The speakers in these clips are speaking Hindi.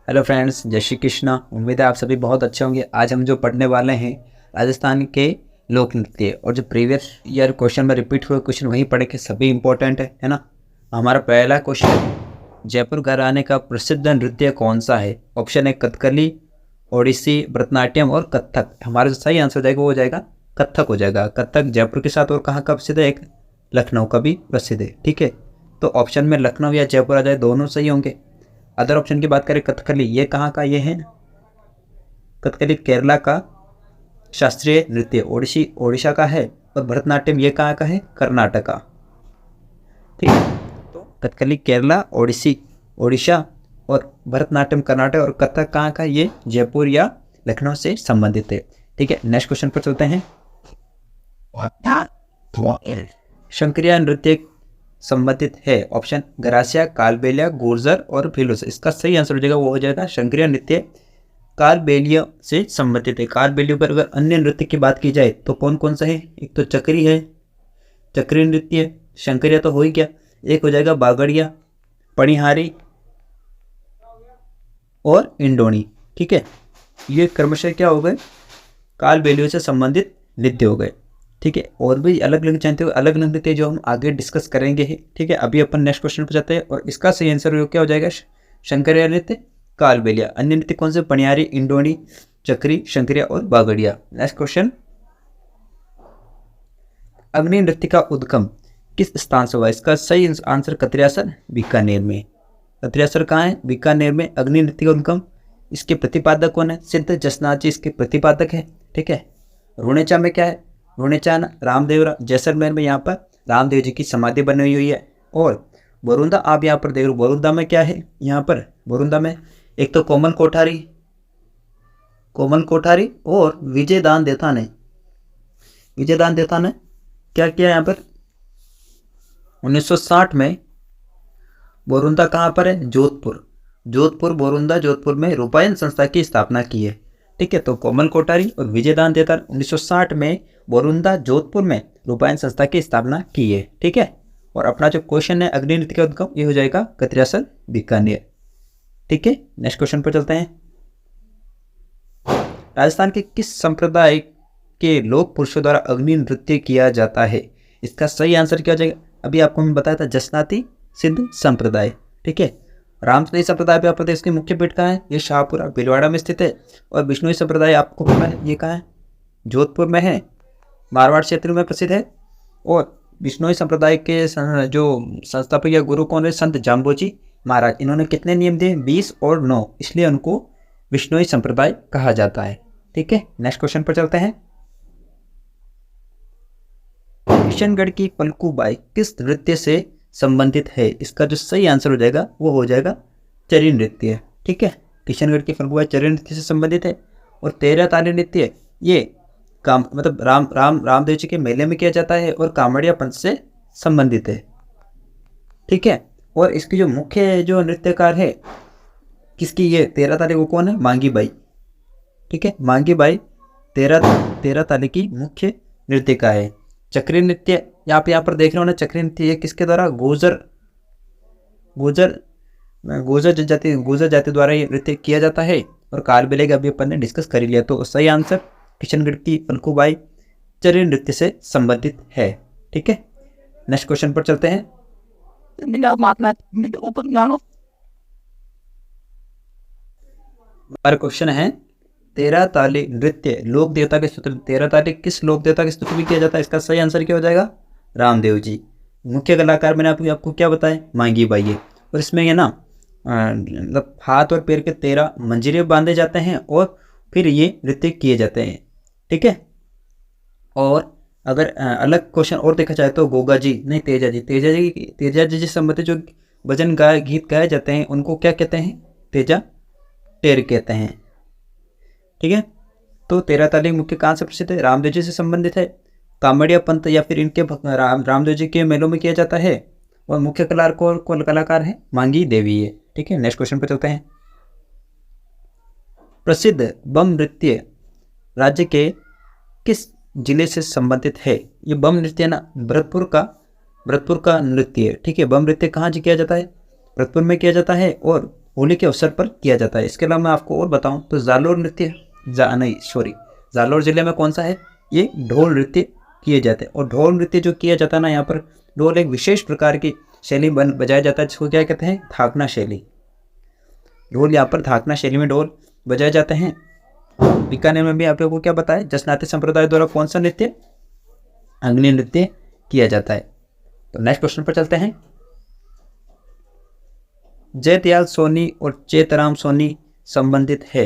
हेलो फ्रेंड्स, जय श्री कृष्णा। उम्मीद है आप सभी बहुत अच्छे होंगे। आज हम जो पढ़ने वाले हैं राजस्थान के लोक नृत्य, और जो प्रीवियस ईयर क्वेश्चन में रिपीट हुए क्वेश्चन वही पढ़े के सभी इंपॉर्टेंट है ना। हमारा पहला क्वेश्चन, जयपुर घराने का प्रसिद्ध नृत्य कौन सा है? ऑप्शन है कथकली, ओडिसी, भरतनाट्यम और कथक। हमारा जो सही आंसर हो जाएगा वो हो जाएगा कथक हो जाएगा। कथक जयपुर के साथ और कहाँ का प्रसिद्ध है? एक लखनऊ का भी प्रसिद्ध है। ठीक है, तो ऑप्शन में लखनऊ या जयपुर आ जाए, दोनों सही होंगे। अदर ऑप्शन की बात करें, कथकली, ये कहाँ का? ये है कथकली केरला का शास्त्रीय नृत्य, ओडिशा का है। और भरतनाट्यम ये कहाँ का है? कर्नाटक का। ठीक है, तो कथकली केरला, ओडिशा और भरतनाट्यम कर्नाटक, और कथक कहाँ का? ये जयपुर या लखनऊ से संबंधित है। ठीक है, नेक्स्ट क्वेश्चन पर चलते हैं। शंकरिया नृत्य संबंधित है? ऑप्शन गरासिया, कालबेलिया, गुर्जर और भीलूस। इसका सही आंसर हो जाएगा वो हो जाएगा शंकरिया नृत्य कालबेलिया से संबंधित है। कालबेलिया पर अगर अन्य नृत्य की बात की जाए तो कौन कौन सा है? एक तो चक्री है, चक्री नृत्य। शंकरिया तो हो ही गया। एक हो जाएगा बागड़िया, पणिहारी और इंडोनी। ठीक है, ये क्रमशः क्या हो गए? कालबेलिया से संबंधित नृत्य हो गए। ठीक है, और भी अलग अलग जानते हो, अलग अलग नृत्य जो हम आगे डिस्कस करेंगे ही। ठीक है, अभी अपन नेक्स्ट क्वेश्चन पर जाते हैं और इसका सही आंसर क्या हो जाएगा? शंकरिया नृत्य, कालबेलिया। अन्य नृत्य कौन से? पणियारी, इंडोनी, चक्री, शंकरिया और बागड़िया। नेक्स्ट क्वेश्चन, अग्नि नृत्य का उद्गम किस स्थान से हुआ? इसका सही आंसर कतरियासर, बीकानेर में। कतरियासर कहाँ है? बीकानेर में अग्नि नृत्य का उद्गम। इसके प्रतिपादक कौन है? सिद्ध जसनाथ जी इसके प्रतिपादक है। ठीक है, रुणेचा में क्या है? रुणेचा रामदेव, जैसलमेर में यहाँ पर रामदेव जी की समाधि बनी हुई है। और बोरुंदा, आप यहाँ पर देख रहे हो, बोरुंदा में क्या है? यहाँ पर बोरुंदा में एक तो कोमल कोठारी और विजयदान देथा ने क्या किया यहाँ पर? 1960 में बोरुंदा कहाँ पर है? जोधपुर बोरुंदा, जोधपुर में रूपायन संस्था की स्थापना की है। ठीक है, तो कोमल कोठारी और विजयदान देतान 1960 में बोरुंदा, जोधपुर में रूपायन संस्था की स्थापना की है। ठीक है, और अपना जो क्वेश्चन है अग्नि नृत्य का उद्गम, ये हो जाएगा कतरियासर, बीकानेर। ठीक है, नेक्स्ट क्वेश्चन पर चलते हैं। राजस्थान के किस संप्रदाय के लोक पुरुषों द्वारा अग्नि नृत्य किया जाता है? इसका सही आंसर क्या हो जाएगा? अभी आपको मैं बताया था, जसनाती सिद्ध संप्रदाय। ठीक है, रामसती संप्रदाय पे प्रदेश की मुख्य पीठ कहाँ है? ये शाहपुरा भीलवाड़ा में स्थित है। और विष्णुई संप्रदाय आपको पता है ये कहाँ है? जोधपुर में है, मारवाड़ क्षेत्र में प्रसिद्ध है। और विष्णुई संप्रदाय के जो संस्थापक या गुरु कौन है? संत जाम्बोजी महाराज। इन्होंने कितने नियम दिए? 20 और 9, इसलिए उनको विष्णुई संप्रदाय कहा जाता है। ठीक है, नेक्स्ट क्वेश्चन पर चलते हैं। किशनगढ़ की पलकूबाई किस नृत्य से संबंधित है? इसका जो सही आंसर हो जाएगा वो हो जाएगा चरी नृत्य। ठीक है, किशनगढ़ की पलकूबाई चरी नृत्य से संबंधित है। और 13 ताली नृत्य ये मतलब रामदेव जी के मेले में किया जाता है और कामड़िया पंथ से संबंधित है। ठीक है, और इसकी जो मुख्य जो नृत्यकार है किसकी? ये 13 ताली वो कौन है? मांगी बाई। ठीक है, मांगी बाई 13 ताली की मुख्य नृत्यिका है। चक्री नृत्य यहाँ पर देख रहे हो ना, चक्री नृत्य ये किसके द्वारा? गुर्जर जाति द्वारा ये नृत्य किया जाता है। और कालबेलिया का अभी अपन ने डिस्कस कर लिया, तो सही आंसर किशनगढ़ की पलकूबाई चरी नृत्य से संबंधित है। ठीक है, नेक्स्ट क्वेश्चन पर चलते हैं। हमारा क्वेश्चन है 13 ताली नृत्य लोक देवता के स्तुति, 13 ताली किस लोक देवता के स्तुति में किया जाता है? इसका सही आंसर क्या हो जाएगा? रामदेव जी। मुख्य कलाकार मैंने आपको क्या बताया? मांगी बाई है। और इसमें ये ना मतलब हाथ और पैर के 13 मंजीरे बांधे जाते हैं और फिर ये नृत्य किए जाते हैं। ठीक है, और अगर अलग क्वेश्चन और देखा जाए तो गोगा जी नहीं, तेजा जी से संबंधित जो भजन गीत गाए जाते हैं उनको क्या कहते हैं? तेजा टेर कहते हैं। ठीक है, तो 13 ताली मुख्य कहाँ से प्रसिद्ध है? रामदेव जी से संबंधित है। कामड़िया पंथ या फिर इनके रामदेव जी के मेलों में किया जाता है। और मुख्य कलाकार है मांगी देवी है। ठीक है, नेक्स्ट क्वेश्चन पर चलते हैं। प्रसिद्ध बम नृत्य राज्य के किस जिले से संबंधित है? ये बम नृत्य ना भरतपुर का नृत्य है। ठीक है, बम नृत्य कहाँ किया जाता है? भरतपुर में किया जाता है। और होली के अवसर पर किया जाता है। इसके अलावा मैं आपको और बताऊं तो जालोर नृत्य जालोर जिले में कौन सा है, ये ढोल नृत्य किए जाते हैं। और ढोल नृत्य जो किया जाता है ना, यहाँ पर ढोल एक विशेष प्रकार की शैली बजाया जाता है, जिसको क्या कहते हैं, थाकना शैली। ढोल यहाँ पर थाकना शैली में ढोल बजाए जाते हैं। बीकानेर में भी आप लोगों को क्या बताया, जसनाती संप्रदाय द्वारा कौन सा नृत्य, अग्नि नृत्य किया जाता है। तो नेक्स्ट क्वेश्चन पर चलते हैं। जयदयाल सोनी और चेतराम सोनी संबंधित है।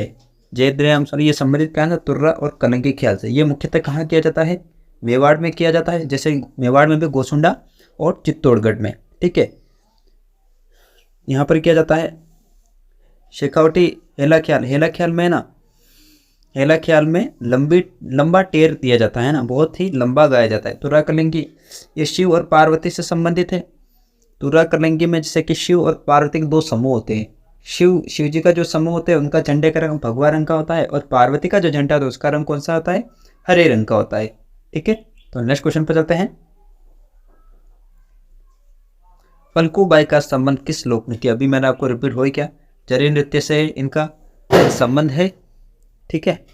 जयदयाल सोनी ये संबंधित क्या है, तुर्रा और कलंकी ख्याल से। ये मुख्यतः कहाँ किया जाता है, मेवाड़ में किया जाता है, जैसे मेवाड़ में भी गोसुंडा और चित्तौड़गढ़ में, ठीक है। यहाँ पर किया जाता है शेखावटी हेला ख्याल में ना, हेला ख्याल में लंबा टेर दिया जाता है ना, बहुत ही लंबा गाया जाता है। तुर्रा कलंकी ये शिव और पार्वती से संबंधित है। तुर्रा कलंकी में जैसे कि शिव और पार्वती के दो समूह होते हैं। शिव जी का जो समूह होता है उनका झंडे का रंग भगवा रंग का होता है, और पार्वती का जो झंडा होता है उसका रंग कौन सा होता है, हरे रंग का होता है, ठीक है। तो नेक्स्ट क्वेश्चन पर चलते हैं। फल्गुबाई का संबंध किस लोक नृत्य, अभी मैंने आपको रिपीट हो ही क्या, जरी नृत्य से इनका संबंध है, ठीक है।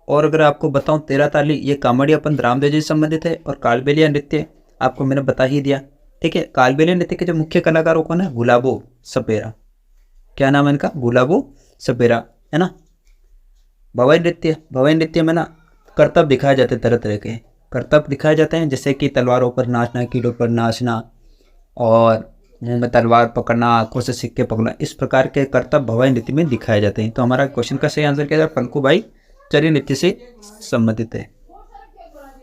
और अगर आपको बताऊं, तेरा ताली ये कामड़ियापन रामदेव जी से संबंधित है, और कालबेलिया नृत्य आपको मैंने बता ही दिया, ठीक है। कालबेलिया नृत्य के जो मुख्य कलाकार कौन है, गुलाबो सपेरा, क्या नाम है इनका, गुलाबो सपेरा, है ना। भवाई नृत्य में ना करतब दिखाए जाते हैं, तरह तरह के करतब दिखाए जाते हैं, जैसे कि तलवारों पर नाचना, कीलों पर नाचना, और मुंह में तलवार पकड़ना, आंखों से सिक्के पकड़ना, इस प्रकार के करतब भवाई नृत्य में दिखाए जाते हैं। तो हमारा क्वेश्चन का सही आंसर क्या है, फल्गुबाई चरी नृत्य से संबंधित है,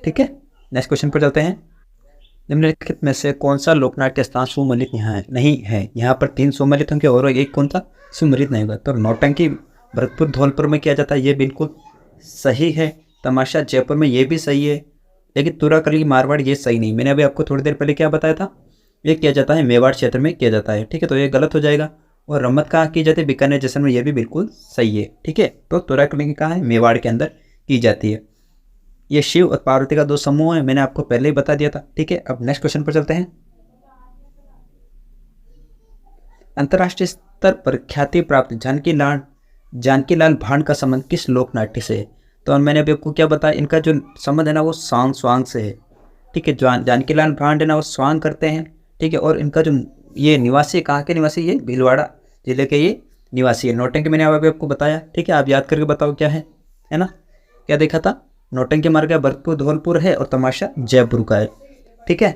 ठीक है। नेक्स्ट क्वेश्चन पर चलते हैं। निम्नलिखित में से कौन सा लोकनाट्य स्थान सुमलित यहाँ नहीं है। यहाँ पर 3 सुमलित होंगे और एक कौन सा सुमलित नहीं होगा। तो नौटंकी भरतपुर धौलपुर में किया जाता है, ये बिल्कुल सही है। तमाशा जयपुर में ये भी सही है, लेकिन तुर्रा कलंकी मारवाड़ ये सही नहीं। मैंने अभी आपको थोड़ी देर पहले क्या बताया था, ये किया जाता है मेवाड़ क्षेत्र में किया जाता है, ठीक है। तो ये गलत हो जाएगा। और रम्मत कहाँ की जाती है, बीकानेर जैसलमेर, ये भी बिल्कुल सही है, ठीक है। तो तुर्रा कलंकी कहाँ है, मेवाड़ के अंदर की जाती है। ये शिव और पार्वती का 2 समूह है, मैंने आपको पहले ही बता दिया था, ठीक है। अब नेक्स्ट क्वेश्चन पर चलते हैं। अंतर्राष्ट्रीय स्तर पर ख्याति प्राप्त जानकी लाल भांड का संबंध किस लोकनाट्य से है। तो मैंने अभी आपको क्या बताया, इनका जो संबंध है ना वो स्वांग से है, ठीक है। जानकी लाल भांड है ना वो स्वांग करते हैं, ठीक है। और इनका जो ये निवासी कहाँ के निवासी, ये भीलवाड़ा जिले के ये निवासी है। नौटंकी मैंने अभी आपको बताया, ठीक है। आप याद करके बताओ क्या है ना, क्या देखा था, नौटंकी मार गया भरतपुर धौलपुर है, और तमाशा जयपुर का है, ठीक है।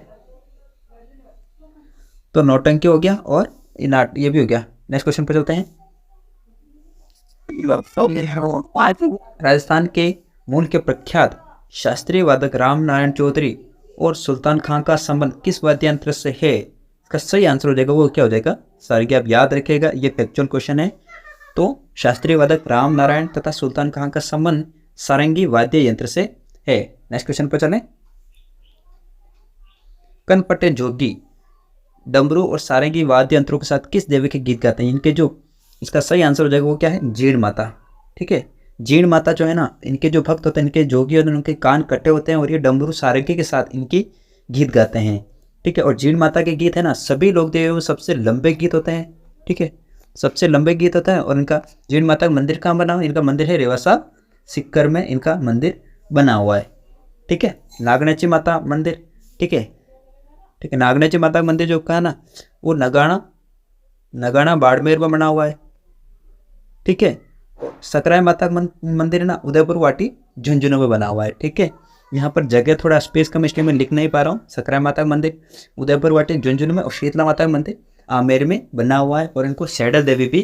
तो नौटंकी हो गया और ये भी हो गया। नेक्स्ट क्वेश्चन पर चलते हैं। राजस्थान के मूल के प्रख्यात शास्त्रीय वादक राम नारायण चौधरी और सुल्तान खां का संबंध किस वाद्य यंत्र से है। इसका सही आंसर हो जाएगा वो क्या हो जाएगा, सारंगी। आप याद रखिएगा, ये फैक्चुअल क्वेश्चन है। तो शास्त्रीय वादक राम नारायण तथा सुल्तान खां का संबंध सारंगी वाद्य यंत्र से है। नेक्स्ट क्वेश्चन पर चलें। कनपटे जोगी डमरू और सारंगी वाद्य यंत्रों के साथ किस देवी के गीत गाते हैं। इनके जो इसका सही आंसर हो जाएगा वो क्या है, जीण माता, ठीक है। जीण माता जो है ना, इनके जो भक्त होते हैं, इनके जोगी होते हैं, उनके कान कटे होते हैं, और ये डमरू सारंगी के साथ इनकी गीत गाते हैं, ठीक है। और जीण माता के गीत है ना, सभी लोग देव वो सबसे लंबे गीत होते हैं, ठीक है, सबसे लंबे गीत होता है। और इनका जीण माता का मंदिर कहाँ बना हुआ, इनका मंदिर है रेवासा सिक्कर में इनका मंदिर बना हुआ है, ठीक है। नागनाची माता मंदिर, ठीक है, ठीक है। नागनाची माता का मंदिर जो कहा ना, वो नगाना बाड़मेर में बना हुआ है, ठीक है। सकराय माता का मंदिर है ना, उदयपुर वाटी झुंझुनू में बना हुआ है, ठीक है। यहाँ पर जगह थोड़ा स्पेस कम, इसलिए मैं लिख नहीं पा रहा हूँ। सकराय माता का मंदिर उदयपुर वाटी झुंझुनू में, और शीतला माता का मंदिर आमेर में बना हुआ है, और इनको सैडल देवी भी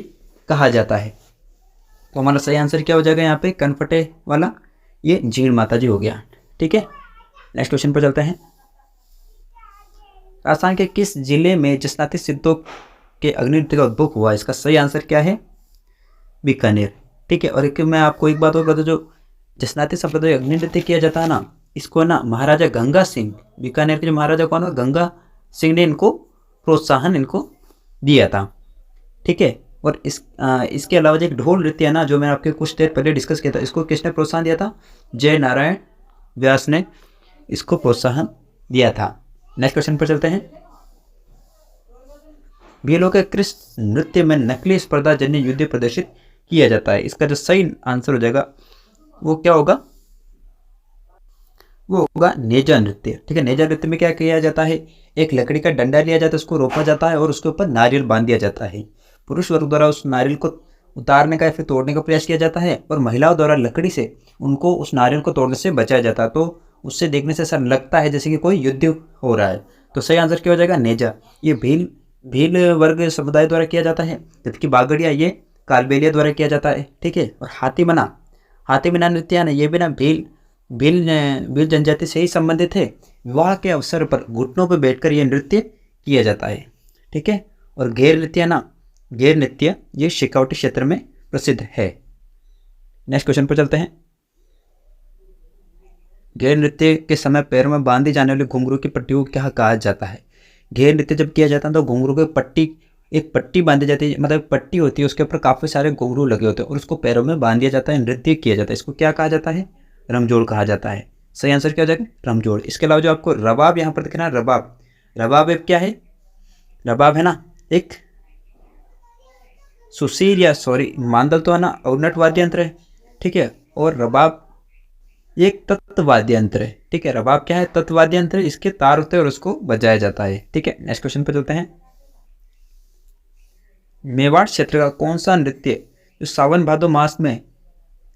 कहा जाता है। तो हमारा सही आंसर क्या हो जाएगा यहाँ पे, कनफटे वाला, ये जीण माता जी हो गया, ठीक है। नेक्स्ट क्वेश्चन पर चलते हैं। राजस्थान के किस जिले में जसनाती सिद्धों के अग्नि नृत्य का उद्भव हुआ। इसका सही आंसर क्या है, बीकानेर, ठीक है। और एक मैं आपको एक बात और बता, जो जसनाती संप्रदाय अग्नि नृत्य किया जाता है ना, इसको ना महाराजा गंगा सिंह, बीकानेर के जो महाराजा कौन है, गंगा सिंह ने इनको प्रोत्साहन इनको दिया था, ठीक है। और इसके अलावा जो एक ढोल नृत्य है ना, जो मैंने आपके कुछ देर पहले डिस्कस किया था, इसको किसने प्रोत्साहन दिया था, जय नारायण व्यास ने इसको प्रोत्साहन दिया था। नेक्स्ट क्वेश्चन पर चलते हैं। भीलों के किस नृत्य में नकली स्पर्धा जन्य युद्ध प्रदर्शित किया जाता है? इसका जो सही आंसर हो जाएगा वो क्या होगा? वो होगा नेजा नृत्य। ठीक है, नेजा नृत्य में क्या किया जाता है? एक लकड़ी का डंडा लिया जाता है, उसको रोपा जाता है और उसके ऊपर नारियल बांध दिया जाता है। पुरुष वर्ग द्वारा उस नारियल को उतारने का या फिर तोड़ने का प्रयास किया जाता है और महिलाओं द्वारा लकड़ी से उनको उस नारियल को तोड़ने से बचाया जाता है। तो उससे देखने से ऐसा लगता है जैसे कि कोई युद्ध हो रहा है। तो सही आंसर क्या हो जाएगा? नेजा। ये भील वर्ग समुदाय द्वारा किया जाता है, जबकि बागड़िया ये कालबेलिया द्वारा किया जाता है। ठीक है, और हाथी मना नृत्य है ना, ये भी ना भील जनजाति से ही संबंधित है। विवाह के अवसर पर घुटनों पर बैठकर यह नृत्य किया जाता है। ठीक है, और गैर नृत्य ये शेखावटी क्षेत्र में प्रसिद्ध है। नेक्स्ट क्वेश्चन पर चलते हैं। गैर नृत्य के समय पैरों में बांधी जाने वाली घुंघरू की पट्टी को क्या कहा जाता है? गैर नृत्य जब किया जाता है तो घुंघरू की एक पट्टी बांधी जाती है, मतलब पट्टी होती है, उसके ऊपर काफ़ी सारे घुंघरू लगे होते हैं और उसको पैरों में बांध दिया जाता है, नृत्य किया जाता है। इसको क्या कहा जाता है? रमजोड़ कहा जाता है। सही आंसर क्या हो जाएगा? रमजोड़। इसके अलावा जो आपको रबाब यहाँ पर दिख रहा है, रबाब एक क्या है? रबाब है ना एक मांदल तो है ना औनट वाद्य यंत्र है। ठीक है, और रबाब एक तत्व वाद्य यंत्र है। ठीक है, रबाब क्या है? तत्व वाद्य यंत्र, इसके तार होते हैं और उसको बजाया जाता है। ठीक है, नेक्स्ट क्वेश्चन पर चलते हैं। मेवाड़ क्षेत्र का कौन सा नृत्य जो सावन भादो मास में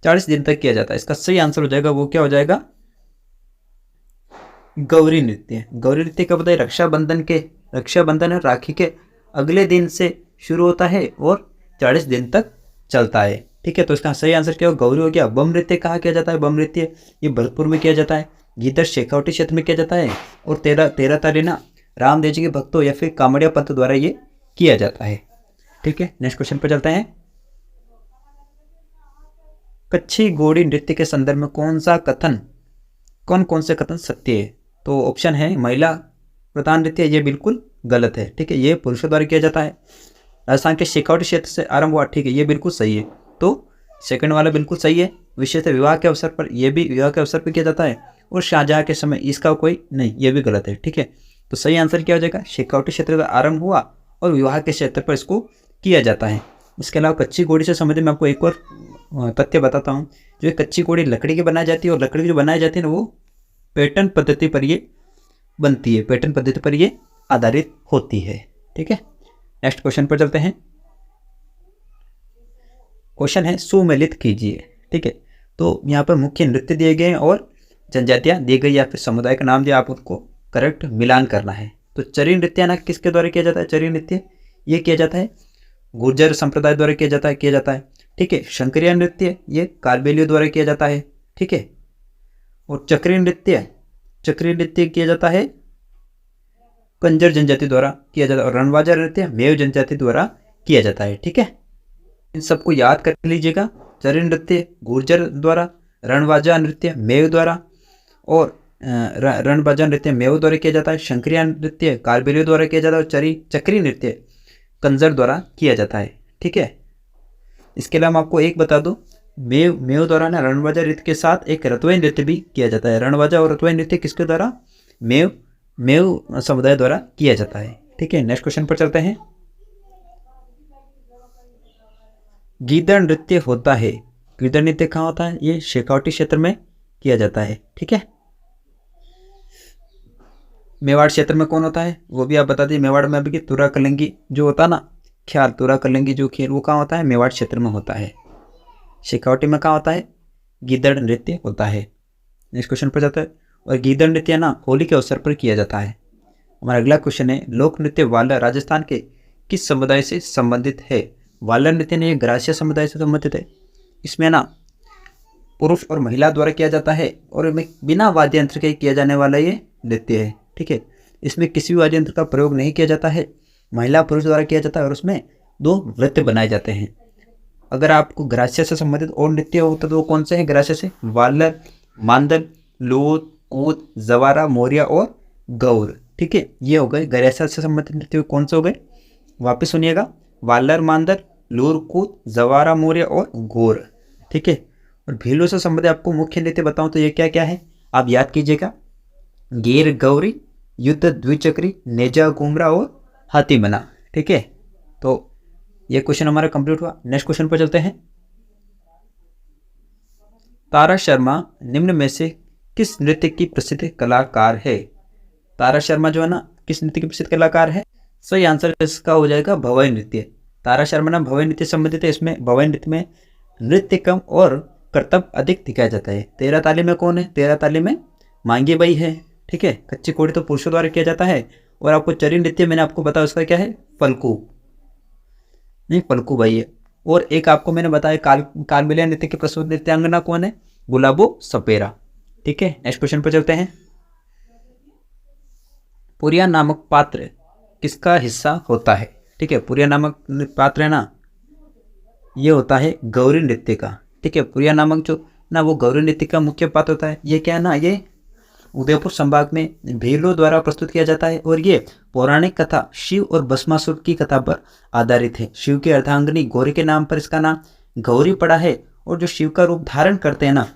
40 दिन तक किया जाता है? इसका सही आंसर हो जाएगा वो क्या हो जाएगा? गौरी नृत्य। गौरी नृत्य कब होता है? रक्षाबंधन और राखी के अगले दिन से शुरू होता है और 40 दिन तक चलता है। ठीक है, तो इसका सही आंसर क्या हो? गौरी हो गया। बम नृत्य कहाँ किया जाता है? बम नृत्य ये भरतपुर में किया जाता है, गीदड़ शेखावटी क्षेत्र में किया जाता है, और तेरह तारीना रामदेव जी के भक्तों या फिर कामड़िया पंथ द्वारा ये किया जाता है। ठीक है, नेक्स्ट क्वेश्चन पर चलते हैं। कच्छी घोड़ी नृत्य के संदर्भ में कौन कौन से कथन सत्य है? तो ऑप्शन है महिला प्रधान नृत्य, ये बिल्कुल गलत है। ठीक है, ये पुरुषों द्वारा किया जाता है। राजस्थान के शेखावटी क्षेत्र से आरंभ हुआ, ठीक है, ये बिल्कुल सही है। तो सेकंड वाला बिल्कुल सही है। विशेषतः विवाह के अवसर पर, ये भी विवाह के अवसर पर किया जाता है, और शाहजहाँ के समय इसका कोई नहीं, ये भी गलत है। ठीक है, तो सही आंसर क्या हो जाएगा? शेखावटी क्षेत्र का आरंभ हुआ और विवाह के क्षेत्र पर इसको किया जाता है। इसके अलावा कच्ची घोड़ी से संबंधित मैं आपको एक और तथ्य बताता हूँ। जो कच्ची घोड़ी लकड़ी की बनाई जाती है, और लकड़ी की जो बनाई जाती है ना वो पैटर्न पद्धति पर ये बनती है, पैटर्न पद्धति पर ये आधारित होती है। ठीक है, नेक्स्ट क्वेश्चन पर चलते हैं। क्वेश्चन है सुमेलित कीजिए। ठीक है, तो यहाँ पर मुख्य नृत्य दिए गए हैं और जनजातियाँ दी गई या फिर समुदाय का नाम दिया, आप उनको करेक्ट मिलान करना है। तो चरी नृत्य ना किसके द्वारा किया जाता है? चरी नृत्य ये किया जाता है गुर्जर संप्रदाय द्वारा किया जाता है। ठीक है, शंकरिया नृत्य ये कालबेलियों द्वारा किया जाता है। ठीक है, और चक्री नृत्य किया जाता है कंजर जनजाति द्वारा किया जाता है, और रणवाजा नृत्य मेव जनजाति द्वारा किया जाता है। ठीक है, इन सबको याद कर लीजिएगा। चरी नृत्य गुर्जर द्वारा, रणवाजा नृत्य मेव द्वारा, और रणवाजा नृत्य मेव द्वारा किया जाता है, शंकरिया नृत्य कालबेलियों द्वारा किया जाता है, और चक्री नृत्य कंजर द्वारा किया जाता है। ठीक है, इसके अलावा आपको एक बता दूं, मेव द्वारा ना रणवाजा नृत्य के साथ एक रतवाई नृत्य भी किया जाता है। रणवाजा और रतवाई नृत्य किसके द्वारा? मेव समुदाय द्वारा किया जाता है। ठीक है, नेक्स्ट क्वेश्चन पर चलते हैं। गीदड़ नृत्य होता है, गीदड़ नृत्य कहाँ होता है? ये शेखावटी क्षेत्र में किया जाता है। ठीक है, मेवाड़ क्षेत्र में कौन होता है वो भी आप बता दीजिए। मेवाड़ में अभी तुरा कलंगी जो होता है ना ख्याल, तुरा कलंगी जो खेल वो कहाँ होता है? मेवाड़ क्षेत्र में होता है। शेखावटी में कहाँ होता है? गीदड़ नृत्य होता है। नेक्स्ट क्वेश्चन पर जाता है। और गीदड़ नृत्य ना होली के अवसर पर किया जाता है। हमारा अगला क्वेश्चन है, लोक नृत्य वालर राजस्थान के किस समुदाय से संबंधित है? वालर नृत्य ने ग्रास्य समुदाय से संबंधित है। इसमें ना पुरुष और महिला द्वारा किया जाता है, और बिना वाद्य यंत्र के किया जाने वाला ये नृत्य है। ठीक है, इसमें किसी भी वाद्य यंत्र का प्रयोग नहीं किया जाता है, महिला पुरुष द्वारा किया जाता है, और उसमें 2 नृत्य बनाए जाते हैं। अगर आपको ग्रास्य से संबंधित और नृत्य होता तो वो कौन से हैं? ग्रास्य से वालर, मांदल, लोट, कूद, जवारा, मोरिया और गौर। ठीक है, ये हो गए ग्रास्य से संबंधित नृत्य। कौन से हो गए? वापस सुनिएगा, वालर, मांदल, लूर, कूद, जवारा, मोरिया और गौर। ठीक है, और भीलों से संबंधित आपको मुख्य नृत्य बताऊं तो ये क्या क्या है आप याद कीजिएगा। गीर गौरी, युद्ध द्विचक्री, नेजा घुमरा और हाथी मना। ठीक है, तो ये क्वेश्चन हमारा कंप्लीट हुआ। नेक्स्ट क्वेश्चन पर चलते हैं। तारा शर्मा निम्न में से किस नृत्य की प्रसिद्ध कलाकार है? तारा शर्मा जो है ना, किस नृत्य की प्रसिद्ध कलाकार है? सही आंसर इसका हो जाएगा भवई नृत्य। तारा शर्मा ना भवई नृत्य संबंधित है। इसमें भवई नृत्य में नृत्य कम और करतब अधिक दिखाया जाता है। तेरह ताली में कौन है? तेरह ताली में मांगी बाई है। ठीक है, कच्ची कोड़ी तो पुरुषों द्वारा किया जाता है। और आपको चरी नृत्य मैंने आपको बताया उसका क्या है? फल्कू, नहीं फल्कू बाई है। और एक आपको मैंने बताया कालबेलिया नृत्य की प्रसिद्ध नृत्यांगना कौन है? गुलाबो सपेरा। ठीक है, नेक्स्ट क्वेश्चन पर चलते हैं। पुरिया नामक पात्र किसका हिस्सा होता है? ठीक है, पुरिया नामक पात्र है ना, ये होता है गौरी नृत्य का। ठीक है, पुरिया नामक जो ना वो गौरी नृत्य का मुख्य पात्र होता है। ये क्या है ना, ये उदयपुर संभाग में भीलों द्वारा प्रस्तुत किया जाता है। और ये पौराणिक कथा शिव और भस्मासुर की कथा पर आधारित है। शिव की अर्धांगिनी गौरी के नाम पर इसका नाम गौरी पड़ा है। और जो शिव का रूप धारण करते हैं ना,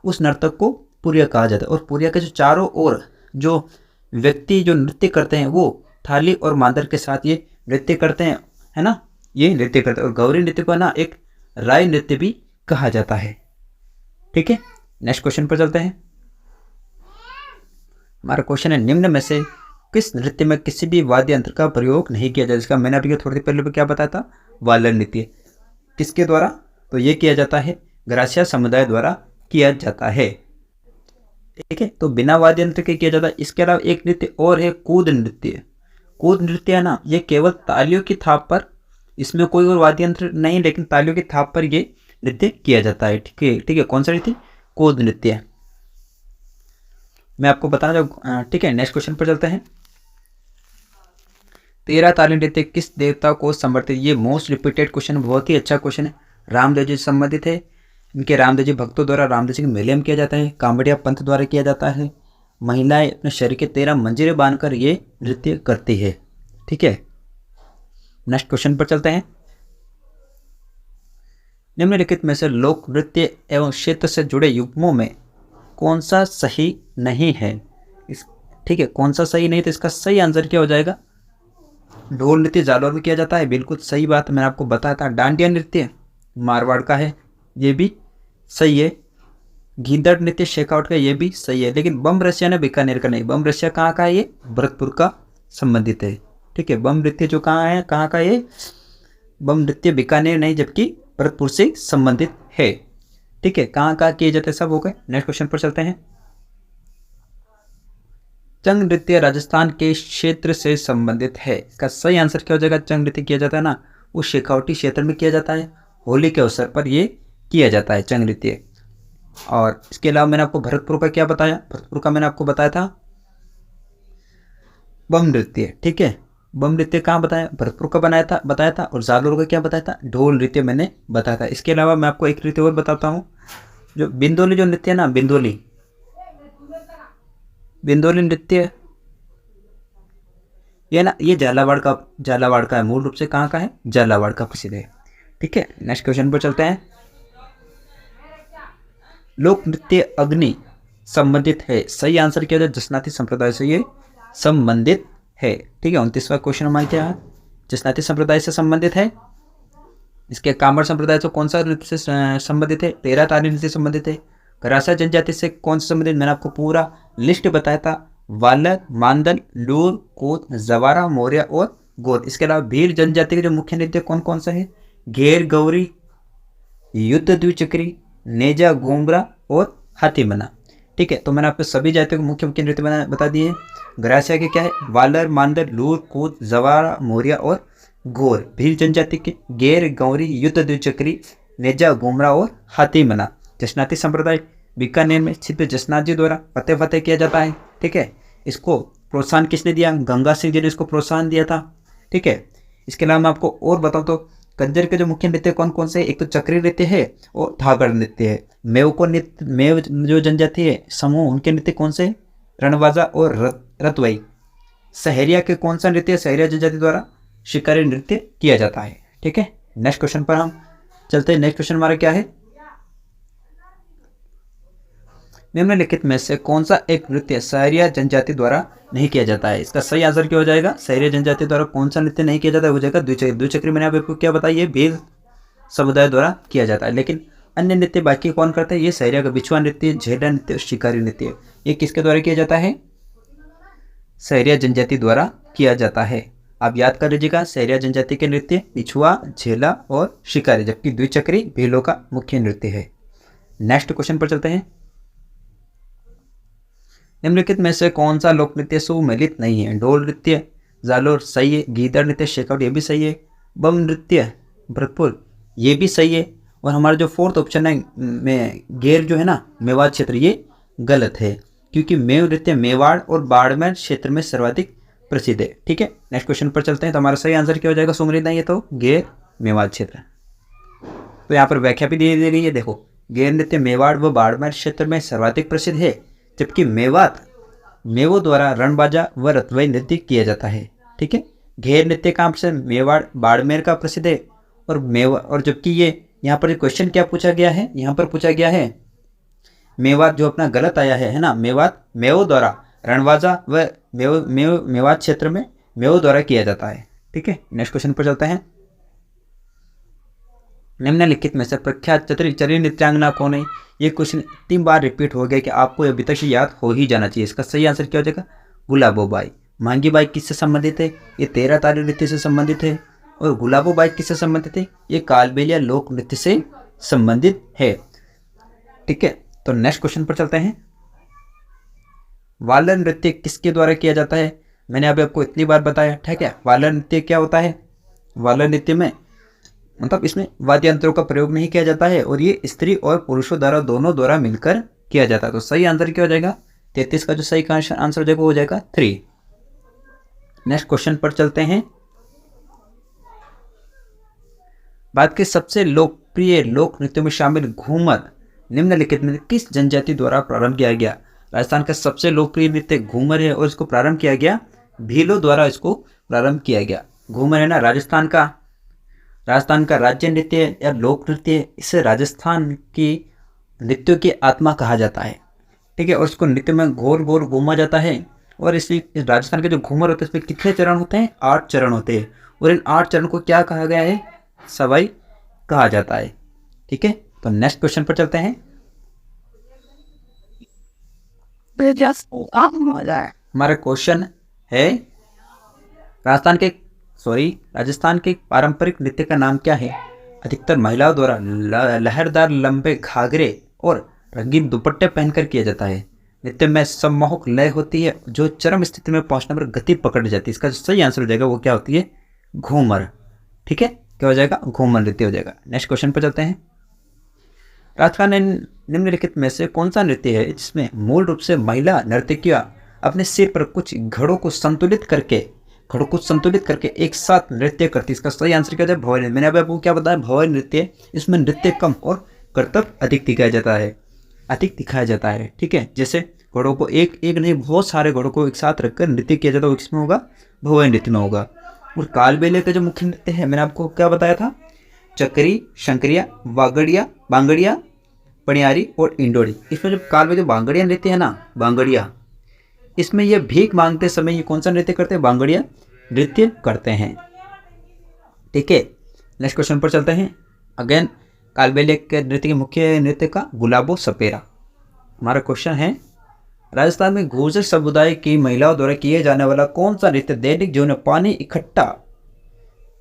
उस नर्तक को पुरिया कहा जाता है। और पुरिया के जो चारों ओर जो व्यक्ति जो नृत्य करते हैं वो थाली और मांदर के साथ ये नृत्य करते हैं, है ना, ये नृत्य करते हैं। और गौरी नृत्य को ना एक राय नृत्य भी कहा जाता है। ठीक है, नेक्स्ट क्वेश्चन पर चलते हैं। हमारा क्वेश्चन है, निम्न में से किस नृत्य में किसी भी वाद्य यंत्र का प्रयोग नहीं किया जाता? जिसका मैंने अभी थोड़ी देर पहले क्या बताया था? वालर नृत्य। किसके द्वारा? तो ये किया जाता है ग्रासिया समुदाय द्वारा किया जाता है। ठीक है, तो बिना वाद्य यंत्र के किया जाता है। इसके अलावा एक नृत्य और है कूद नृत्य। कूद नृत्य है ना, ये केवल तालियों की थाप पर, इसमें कोई और वाद्य यंत्र नहीं, लेकिन तालियों की थाप पर ये नृत्य किया जाता है। ठीक है, ठीक है, कौन सा नृत्य? कूद नृत्य। मैं आपको बताना चाहूँ। ठीक है, नेक्स्ट क्वेश्चन पर चलते हैं। तेरह ताली नृत्य किस देवता को समर्पित? ये मोस्ट रिपीटेड क्वेश्चन, बहुत ही अच्छा क्वेश्चन है। रामदेव जी से संबंधित है। इनके रामदेव जी भक्तों द्वारा रामदेव जी के मेले में किया जाता है। कांवड़िया पंथ द्वारा किया जाता है। महिलाएं अपने शरीर के 13 मंजीरे बांधकर ये नृत्य करती है। ठीक है, नेक्स्ट क्वेश्चन पर चलते हैं। निम्नलिखित में से लोक नृत्य एवं क्षेत्र से जुड़े युग्मों में कौन सा सही नहीं है? ठीक है, कौन सा सही नहीं? तो इसका सही आंसर क्या हो जाएगा? ढोल नृत्य जालौर में किया जाता है, बिल्कुल सही बात मैंने आपको बताया था। डांडिया नृत्य मारवाड़ का है, ये भी सही है। गीदड़ नृत्य शेखावट का, ये भी सही है। लेकिन बम रसिया ने बीकानेर का नहीं। बम रसिया कहाँ का है? ये भरतपुर का संबंधित है। ठीक है, बम नृत्य जो कहाँ है, कहाँ का ये? बम नृत्य बीकानेर नहीं, जबकि भरतपुर से संबंधित है। ठीक है, कहाँ कहाँ किए जाते सब हो गए। नेक्स्ट क्वेश्चन पर चलते हैं। चंग नृत्य राजस्थान के क्षेत्र से संबंधित है। इसका सही आंसर क्या हो जाएगा? चंग नृत्य किया जाता है ना, वो शेखावटी क्षेत्र में किया जाता है। होली के अवसर पर ये किया जाता है चंग नृत्य। और इसके अलावा मैंने आपको भरतपुर का क्या बताया? भरतपुर का मैंने आपको बताया था बम नृत्य। ठीक है, बम नृत्य कहाँ बताया? भरतपुर का बताया था। और जालोर का क्या बताया था? ढोल नृत्य मैंने बताया था। इसके अलावा मैं आपको एक नृत्य और बताता हूँ, जो बिंदोली जो नृत्य है ना, बिंदोली नृत्य, ये ना, ये झालावाड़ का है। मूल रूप से कहाँ का है? झालावाड़ का प्रसिद्ध है। ठीक है, नेक्स्ट क्वेश्चन पर चलते हैं। लोक नृत्य अग्नि संबंधित है। सही आंसर क्या है? जसनाती संप्रदाय से ये संबंधित है। ठीक है, 29वां क्वेश्चन हमारे क्या है? जसनाती संप्रदाय से संबंधित है। इसके कामर संप्रदाय से कौन सा नृत्य से संबंधित है? तेरह ताली नृत्य से संबंधित है। करासा जनजाति से कौन सा संबंधित? मैंने आपको पूरा लिस्ट बताया था। वालर, मांदल, लूर, कूद, जवारा, मौर्य और गोर। इसके अलावा भील जनजाति के जो मुख्य नृत्य कौन कौन सा है? घेर गौरी, युद्ध द्विचक्री, नेजा घूमरा और हाथी बना। ठीक है, तो मैंने आपको सभी जातियों के मुख्य मुख्य नृत्य बता दिए। ग्रासिया के क्या है? वालर, मांदल, लूर, कूद, जवारा, मौर्य और गोर। भील जनजाति के घेर गौरी, युद्ध द्विचक्री, नेजा घूमरा और हाथी बना। जसनाती संप्रदाय बीकानेर में स्थित जसनाथ जी द्वारा फतेह किया जाता है। ठीक है, इसको प्रोत्साहन किसने दिया? गंगा सिंह जी ने इसको प्रोत्साहन दिया था। ठीक है, इसके अलावा मैं आपको और बताऊं तो कंजर के जो मुख्य नृत्य कौन कौन से? एक तो चक्री नृत्य है और धागड़ नृत्य है। मेव जो जनजाति है समूह, उनके नृत्य कौन से? रणवाजा और रतवई। सहरिया के कौन सा नृत्य? सहरिया जनजाति द्वारा शिकारी नृत्य किया जाता है। ठीक है, नेक्स्ट क्वेश्चन पर हम चलते हैं। नेक्स्ट क्वेश्चन हमारा क्या है? निम्नलिखित में से कौन सा एक नृत्य सहरिया जनजाति द्वारा नहीं किया जाता है? इसका सही आंसर क्या हो जाएगा? सहरिया जनजाति द्वारा कौन सा नृत्य नहीं किया जाता है? हो जाएगा द्विचक्री। द्विचक्री मैंने आपको क्या बताया, ये भील समुदाय द्वारा किया जाता है। लेकिन अन्य नृत्य बाकी कौन करते हैं? ये सहरिया का बिछुआ नृत्य, झेला नृत्य और शिकारी नृत्य, ये किसके द्वारा किया जाता है? सहरिया जनजाति द्वारा किया जाता है। आप याद कर लीजिएगा, सहरिया जनजाति के नृत्य बिछुआ, झेला और शिकारी, जबकि द्विचक्री भीलों का मुख्य नृत्य है। नेक्स्ट क्वेश्चन पर चलते हैं। निम्नलिखित में से कौन सा लोक नृत्य सुमेलित नहीं है? ढोल नृत्य, जालोर सही है, गीदड़ नृत्य, शेखावट ये भी सही है, बम नृत्य, भरतपुर ये भी सही है, और हमारा जो फोर्थ ऑप्शन है में गेर जो है ना, मेवाड़ क्षेत्र, ये गलत है, क्योंकि मेव नृत्य मेवाड़ और बाड़मेर क्षेत्र में सर्वाधिक प्रसिद्ध है। ठीक है, नेक्स्ट क्वेश्चन पर चलते हैं। तो हमारा सही आंसर क्या हो जाएगा? सुमेलित नहीं है तो गेर मेवाड़ क्षेत्र। तो यहाँ पर व्याख्या भी दे रही है, देखो, गेर नृत्य मेवाड़ व बाड़मेर क्षेत्र में सर्वाधिक प्रसिद्ध है, जबकि मेवों द्वारा रणबाजा व रतवई नृत्य किया जाता है। ठीक है, घेर नृत्य का से मेवाड़ बाड़मेर का प्रसिद्ध है, और जबकि ये यहाँ पर क्वेश्चन क्या पूछा गया है? यहाँ पर पूछा गया है मेवात, जो अपना गलत आया है ना, मेवों द्वारा रणबाजा व मेवात क्षेत्र में मेवों द्वारा किया जाता है। ठीक है, नेक्स्ट क्वेश्चन पर चलते हैं। निम्नलिखित में से प्रख्यात चरी नृत्यांगना कौन है? ये क्वेश्चन 3 बार रिपीट हो गया कि आपको अभी तक से याद हो ही जाना चाहिए। इसका सही आंसर क्या हो जाएगा? गुलाबोबाई। मांगीबाई किससे संबंधित है? ये 13 ताली नृत्य से संबंधित है। और गुलाबोबाई किससे संबंधित है? ये कालबेलिया लोक नृत्य से संबंधित है। ठीक है, तो नेक्स्ट क्वेश्चन पर चलते हैं। वालर नृत्य किसके द्वारा किया जाता है? मैंने अभी आपको इतनी बार बताया। ठीक है, वालर नृत्य क्या होता है? वालर नृत्य में मतलब इसमें वाद्य यंत्रों का प्रयोग नहीं किया जाता है, और ये स्त्री और पुरुषों द्वारा दोनों द्वारा मिलकर किया जाता है। तो सही आंसर क्या हो जाएगा? 33 का जो सही आंसर हो जाएगा वो हो जाएगा 3। नेक्स्ट क्वेश्चन पर चलते हैं। भारत के सबसे लोकप्रिय लोक नृत्यों में शामिल घूमर निम्नलिखित में किस जनजाति द्वारा प्रारंभ किया गया? राजस्थान का सबसे लोकप्रिय नृत्य घूमर है, और इसको प्रारंभ किया गया भीलों द्वारा। इसको प्रारंभ किया गया। घूमर है ना राजस्थान का राज्य नृत्य या लोक नृत्य। इसे राजस्थान की नृत्यों की आत्मा कहा जाता है। ठीक है, और इसको नृत्य में गोल गोल घूमा जाता है। और इस राजस्थान के जो घूमर होते हैं इसमें कितने चरण होते हैं? 8 चरण होते हैं, और इन 8 चरण को क्या कहा गया है? सवाई कहा जाता है। ठीक है, तो नेक्स्ट क्वेश्चन पर चलते हैं। हमारा क्वेश्चन है राजस्थान के पारंपरिक नृत्य का नाम क्या है? अधिकतर महिलाओं द्वारा लहरदार लंबे घाघरे और रंगीन दुपट्टे पहनकर किया जाता है। नृत्य में सम्मोहक लय होती है, जो चरम स्थिति में पहुंचने पर गति पकड़ जाती है। इसका जो सही आंसर हो जाएगा वो क्या होती है? घूमर। ठीक है, क्या हो जाएगा? घूमर नृत्य हो जाएगा। नेक्स्ट क्वेश्चन पर चलते हैं। राजस्थान में निम्नलिखित में से कौन सा नृत्य है जिसमें मूल रूप से महिला नर्तकियां अपने सिर पर कुछ घड़ों को संतुलित करके एक साथ नृत्य करती है? इसका सही आंसर क्या है? भवन नृत्य। मैंने आपको क्या बताया? भवन नृत्य। इसमें नृत्य कम और करतब अधिक दिखाया जाता है। ठीक है, जैसे घोड़ों को एक नहीं बहुत सारे घोड़ों को एक साथ रखकर नृत्य किया जाता है, वो किसमें होगा? भवन नृत्य में होगा। और कालबेलिया का जो मुख्य नृत्य है मैंने आपको क्या बताया था? चक्री, शंकरिया, बांगड़िया, पनियारी और इंडोरी। इसमें जो कालबेलिया बांगड़िया नृत्य है ना, बांगड़िया, इसमें ये भीख मांगते समय ये कौन सा नृत्य करते हैं? बांगड़िया नृत्य करते हैं। ठीक है, नेक्स्ट क्वेश्चन पर चलते हैं। अगेन कालबेलिया के नृत्य के मुख्य नृत्य का गुलाबो सपेरा। हमारा क्वेश्चन है, राजस्थान में गुर्जर समुदाय की महिलाओं द्वारा किए जाने वाला कौन सा नृत्य दैनिक जीवन में पानी इकट्ठा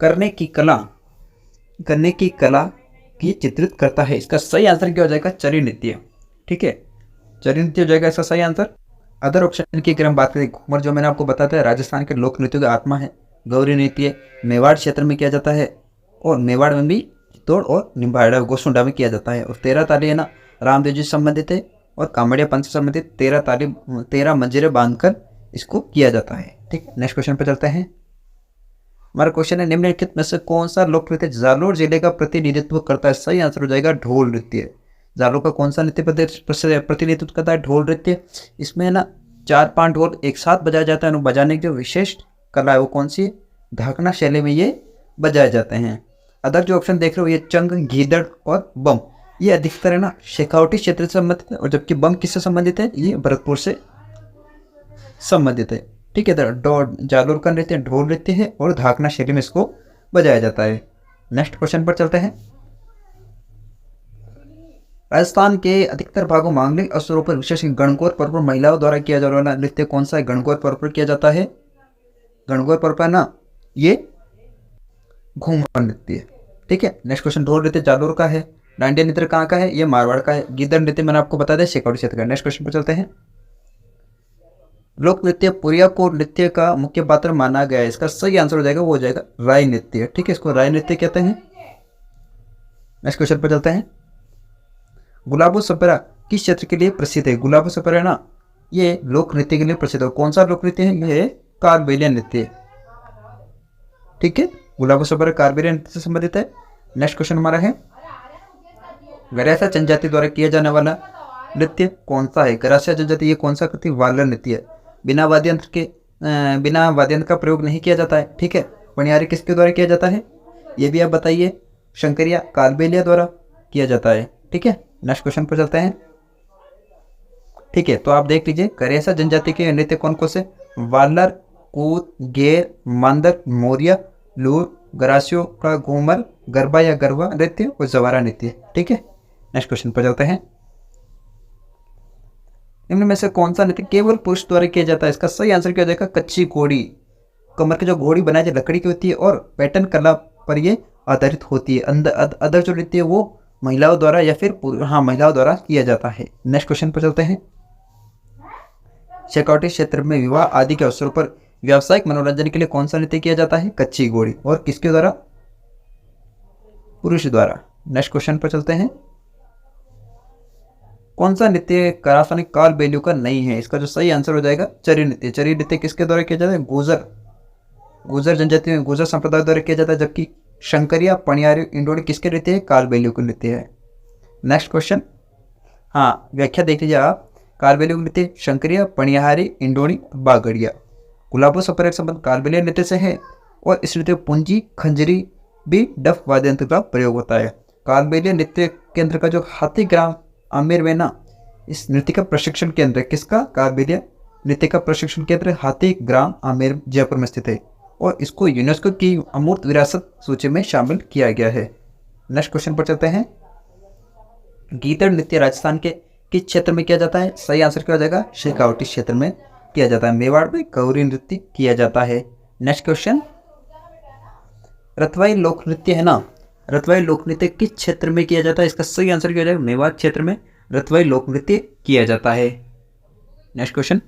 करने की कला की चित्रित करता है? इसका सही आंसर क्या हो जाएगा? चरी नृत्य। ठीक है, चरी नृत्य हो जाएगा इसका सही आंसर। अदर ऑप्शन की अगर हम बात करें, घूमर जो मैंने आपको बताया था राजस्थान के लोक नृत्यों की आत्मा है। गौरी नृत्य मेवाड़ क्षेत्र में किया जाता है, और मेवाड़ में भी तोड़ और निम्बाड़ा गोसुंडा में किया जाता है। और 13 ताली है ना रामदेव जी से संबंधित है, और कामड़िया पंथ से संबंधित 13 मंजिलें बांधकर इसको किया जाता है। ठीक, नेक्स्ट क्वेश्चन पर चलते हैं। हमारा क्वेश्चन है, निम्नलिखित में से कौन सा लोक नृत्य जालोर जिले का प्रतिनिधित्व करता है? सही आंसर हो जाएगा ढोल नृत्य। जालोर का कौन सा नृत्य प्रतिनिधित्व करता है? ढोल नृत्य। इसमें ना 4-5 ढोल एक साथ बजाया जाता है, बजाने की जो विशेष कला है वो कौन सी? ढाकना शैली में ये बजाए जाते हैं। अदर जो ऑप्शन देख रहे हो ये चंग, गीदड़ और बम, ये अधिकतर है ना शेखावटी क्षेत्र से संबंधित है, और जबकि बम किससे संबंधित है, ये भरतपुर से संबंधित है। ठीक है, जालोर का नृत्य ढोल नृत्य है और धाकना शैली में इसको बजाया जाता है। नेक्स्ट क्वेश्चन पर चलते हैं। राजस्थान के अधिकतर भागों मांगलिक अवसरों पर विशेष गणगौर पर्व पर महिलाओं द्वारा किया जाने वाला नृत्य कौन सा है? गणगौर पर्व पर किया जाता है। गणगौर पर्व पर ना ये घूमर नृत्य है। ठीक है, नेक्स्ट क्वेश्चन। ढोल नृत्य जालोर का है। डांडिया नृत्य कहाँ का है? ये मारवाड़ का है। गिद्दर नृत्य मैंने आपको बता दिया शेखावटी क्षेत्र का। नेक्स्ट क्वेश्चन पर चलते हैं। लोक नृत्य पुरिया को नृत्य का मुख्य पात्र माना गया है। इसका सही आंसर हो जाएगा, वो हो जाएगा राय नृत्य। ठीक है, इसको राय नृत्य कहते हैं। नेक्स्ट क्वेश्चन पर चलते हैं। गुलाबो सपेरा किस क्षेत्र के लिए प्रसिद्ध है? गुलाबो सपेरा ना ये लोक नृत्य के लिए प्रसिद्ध है। कौन सा लोक नृत्य है? ये कालबेलिया नृत्य। ठीक है, गुलाबो सपेरा कालबेलिया नृत्य से संबंधित है। नेक्स्ट क्वेश्चन हमारा है गरासिया जनजाति द्वारा किया जाने वाला नृत्य कौन सा है? गरासिया जनजाति ये कौन सा करती है? वालर नृत्य है। बिना वाद्यंत्र का प्रयोग नहीं किया जाता है। ठीक है, पनियारी किसके द्वारा किया जाता है? ये भी आप बताइए। शंकरिया कालबेलिया द्वारा किया जाता है। ठीक है, नेक्स्ट क्वेश्चन पर चलते हैं। ठीक है, तो आप देख लीजिए गरासिया जनजाति के नृत्य कौन कौन से? वालर, कूद, गेर, मांदर, मोरिया, लूर, गरासियों का घूमर, गरबा या गरबा नृत्य और जवारा नृत्य। ठीक है, नेक्स्ट क्वेश्चन पर चलते हैं। निम्न में से कौन सा नृत्य केवल पुरुष द्वारा किया जाता है? इसका सही आंसर क्या हो जाएगा? कच्ची घोड़ी। कमर की जो घोड़ी बनाई जाए लकड़ी की होती है और पैटर्न कला पर ये आधारित होती है। अदर जो नृत्य है वो महिलाओं द्वारा या फिर महिलाओं द्वारा किया जाता है। नेक्स्ट क्वेश्चन पर चलते हैं। शेखावटी क्षेत्र में विवाह आदि के अवसरों पर व्यावसायिक मनोरंजन के लिए कौन सा नृत्य किया जाता है? कच्ची घोड़ी। और किसके द्वारा? पुरुष द्वारा। नेक्स्ट क्वेश्चन पर चलते हैं। कौन सा नृत्य रासायनिक कालबेलियों का नहीं है? इसका जो सही आंसर हो जाएगा चरी नृत्य। चरी नृत्य किसके द्वारा किया जाता है? गुजर जनजाति में गुजर संप्रदाय द्वारा किया जाता है। जबकि शंकरिया, पनियारी, इंडोनी किसके नृत्य है? कालबेलियों के नृत्य है। Next question. व्याख्या देख लीजिए आप। कालबेलियों के नृत्य शंकरिया, पनियारी, इंडोनी, बागड़िया। गुलाबो सपेरा का संबंध कालबेलिया नृत्य से है और इस नृत्य पुंजी, खंजरी भी डफ वाद्य यंत्र का प्रयोग होता है। कालबेलिया नृत्य केंद्र का जो हाथी ग्राम आमेर में ना इस नृत्य का प्रशिक्षण केंद्र है। किसका? कालबेलिया नृत्य का प्रशिक्षण केंद्र हाथी ग्राम आमेर जयपुर में स्थित है और इसको यूनेस्को की अमूर्त विरासत सूची में शामिल किया गया है। नेक्स्ट क्वेश्चन पर चलते हैं। गीदड़ नृत्य राजस्थान के किस क्षेत्र में किया जाता है? सही आंसर क्या हो जाएगा? शेखावटी क्षेत्र में किया जाता है। मेवाड़ में गौरी नृत्य किया जाता है। Next question. रतवाई लोक नृत्य है ना, रतवाई लोक नृत्य किस क्षेत्र में किया जाता है? इसका सही आंसर क्या हो जाएगा? मेवाड़ क्षेत्र में रतवाई लोक नृत्य किया जाता है। Next question.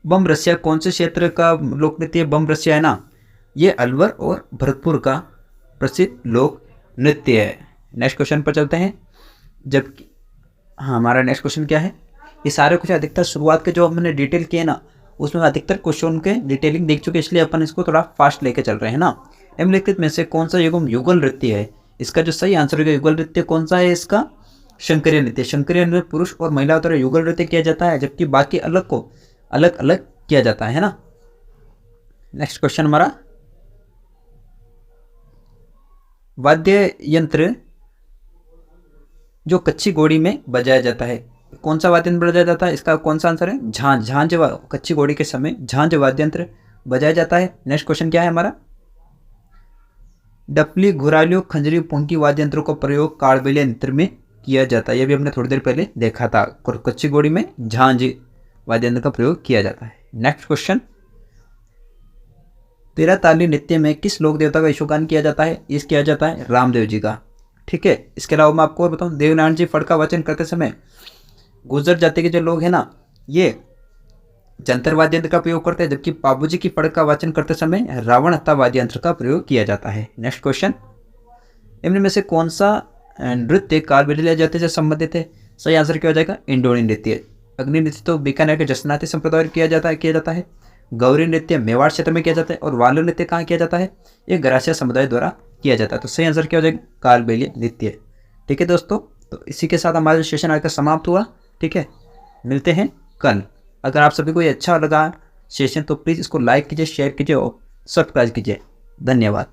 बम रसिया कौन से क्षेत्र का लोक नृत्य? बम रसिया है ना ये अलवर और भरतपुर का प्रसिद्ध लोक नृत्य है। नेक्स्ट क्वेश्चन पर चलते हैं। जबकि हमारा नेक्स्ट क्वेश्चन क्या है? ये सारे कुछ अधिकतर शुरुआत के जो हमने डिटेल किए ना उसमें अधिकतर क्वेश्चन के डिटेलिंग देख चुके, इसलिए अपन इसको थोड़ा फास्ट लेके चल रहे हैं ना। निम्नलिखित में से कौन सा युगल नृत्य है? इसका जो सही आंसर होगा युगल नृत्य कौन सा है? इसका शंकरीय नृत्य। शंकरीय नृत्य पुरुष और महिलाओं द्वारा युगल नृत्य किया जाता है, जबकि बाकी अलग को अलग अलग किया जाता है ना। नेक्स्ट क्वेश्चन हमारा, वाद्य यंत्र जो कच्ची घोड़ी में बजाया जाता है, कौन सा वाद्य यंत्र बजाया जाता है? इसका कौन सा आंसर है? झांझ। झांझ कच्ची घोड़ी के समय झांझ वाद्य यंत्र बजाया जाता है। नेक्स्ट क्वेश्चन क्या है हमारा? डफली, घुरालियों, खंजरी, पुंकी वाद्य यंत्रों का प्रयोग कालबेलिया नृत्य में किया जाता है। यह भी हमने थोड़ी देर पहले देखा था। कच्ची घोड़ी में झांझ वाद्य यंत्र का प्रयोग किया जाता है। Next question. तेरह ताली नृत्य में किस लोक देवता का यशोगान किया जाता है? इस किया जाता है रामदेव जी का। ठीक है, इसके अलावा मैं आपको और बताऊं, देवनारायण जी फड़ का वाचन करते समय गुर्जर जाति के जो लोग हैं ना ये जंतर वाद्य यंत्र का प्रयोग करते हैं, जबकि बाबूजी की फड़ का वाचन करते समय रावण हत्ता वाद्य यंत्र का प्रयोग किया जाता है। Next question. इनमें में से कौन सा नृत्य कालबेलिया जाति से संबंधित है? सही आंसर क्या हो जाएगा? इंडोनी नृत्य। अग्नि नृत्य तो बीकानेर के जसनाती संप्रदाय किया जाता है। गौरी नृत्य मेवाड़ क्षेत्र में किया जाता है और वालर नृत्य कहाँ किया जाता है? ये गरासिया समुदाय द्वारा किया जाता है। तो सही आंसर क्या हो जाएगा? कालबेलिया नृत्य। ठीक है दोस्तों, तो इसी के साथ हमारा सेशन आज का समाप्त हुआ। ठीक है, मिलते हैं कल। अगर आप सभी को ये अच्छा लगा सेशन तो प्लीज़ इसको लाइक कीजिए, शेयर कीजिए और सब्सक्राइब कीजिए। धन्यवाद।